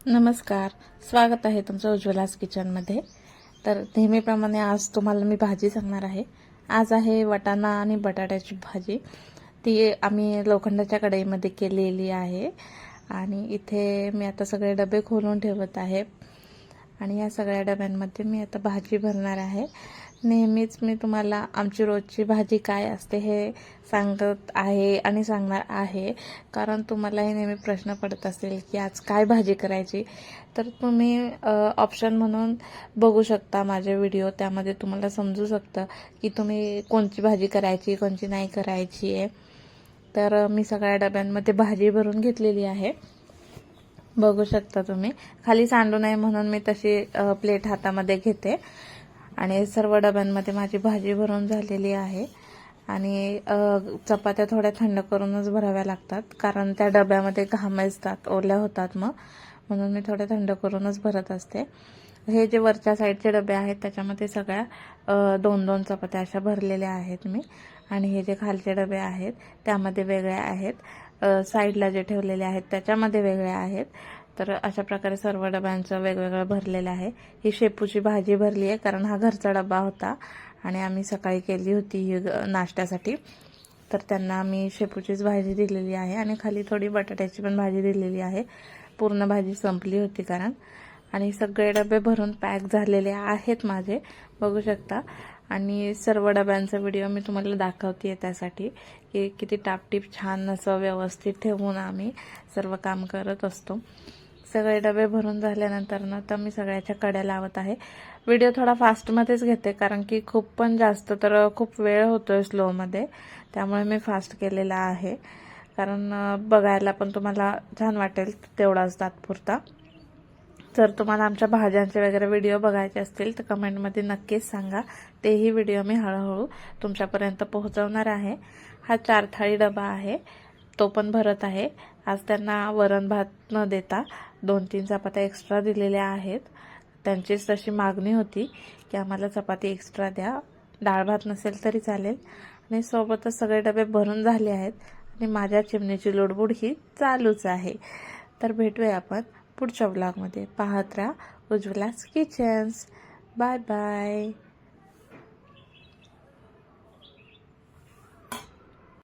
नमस्कार, स्वागत आहे तुमचं उज्ज्वलास किचनमध्ये। तर नेहमीप्रमाणे आज तुम्हाला मी भाजी सांगणार आहे। आज आहे वाटाणा आणि बटाट्याची भाजी। ती आम्ही लोखंडाच्या कढईमध्ये केलेली आहे आणि इथे मी आता सगळे डबे खोलून ठेवत आहे आणि या सगळ्या डब्यांमध्ये मी आता भाजी भरणार आहे। नेहमीच मी तुम्हाला आमची रोजची भाजी काय असते हे सांगत आहे आणि सांगणार आहे, कारण तुम्हाला हे नेहमी प्रश्न पडत असेल की आज काय भाजी करायची। तर तुम्ही ऑप्शन म्हणून बघू शकता माझे व्हिडिओ, त्यामध्ये तुम्हाला समजू शकतं की तुम्ही कोणती भाजी करायची कोणती नाही करायची आहे। तर मी सगळ्या डब्यांमध्ये भाजी भरून घेतलेली आहे, बघू शकता तुम्ही। खाली सांडू नये म्हणून मी तशी प्लेट हातामध्ये घेते आणि सर्व डब्यांमध्ये माझी भाजी भरून झालेली आहे। आणि चपात्या थोड्या थंड करूनच भराव्या लागतात, कारण त्या डब्यामध्ये घाम असतात, ओल्या होतात म्हणून मी थोड्या थंड करूनच भरत असते। हे जे वरच्या साईडचे डबे आहेत त्याच्यामध्ये सगळ्या 2-2 चपात्या अशा भरलेल्या आहेत मी, आणि हे जे खालचे डबे आहेत त्यामध्ये वेगळ्या आहेत, साईडला जे ठेवलेले आहेत त्याच्यामध्ये वेगळ्या आहेत। तर अशा प्रकारे सर्व डब्यांचं वेगवेगळं भरलेलं आहे। ही शेपूची भाजी भरली आहे, कारण हा घरचा डबा होता आणि आम्ही सकाळी केली होती ही नाश्त्यासाठी। तर त्यांना मी शेपूचीच भाजी दिलेली आहे आणि खाली थोडी बटाट्याची पण भाजी दिलेली आहे। पूर्ण भाजी संपली होती कारण। आणि सगळे डबे भरून पॅक झालेले आहेत माझे, बघू शकता। आणि सर्व डब्यांचा व्हिडिओ मी तुम्हाला दाखवते त्यासाठी की किती टापटीप छान असं व्यवस्थित ठेवून आम्ही सर्व काम करत असतो। सगळे डबे भरून झाल्यानंतर तर मी सगळ्याच्या कड्या लावत आहे। व्हिडिओ थोडा फास्टमध्येच घेते, कारण की खूप पण जास्त तर खूप वेळ होतोय स्लोमध्ये, त्यामुळे मी फास्ट केलेला आहे, कारण बघायला पण तुम्हाला छान वाटेल तेवढाच तात्पुरता। जर तुम्हाला आमच्या भाज्यांचे वगैरे व्हिडिओ बघायचे असतील तर कमेंटमध्ये नक्कीच सांगा, तेही व्हिडिओ मी हळूहळू तुमच्यापर्यंत पोहोचवणार आहे। हा 4 थाळी डबा आहे, तो पण भरत आहे। आज त्यांना वरण भात न देता 2-3 चपात्या एक्स्ट्रा दिलेल्या आहेत। त्यांचीच तशी मागणी होती की आम्हाला चपाती एक्स्ट्रा द्या, डाळ भात नसेल तरी चालेल। आणि सोबतच सगळे डबे भरून झाले आहेत आणि माझ्या चिमणीची लुडबुड ही चालूच आहे। तर भेटूया आपण पुढच्या व्लॉगमध्ये। पाहत राहा उज्ज्वलास किचन्स। Bye bye.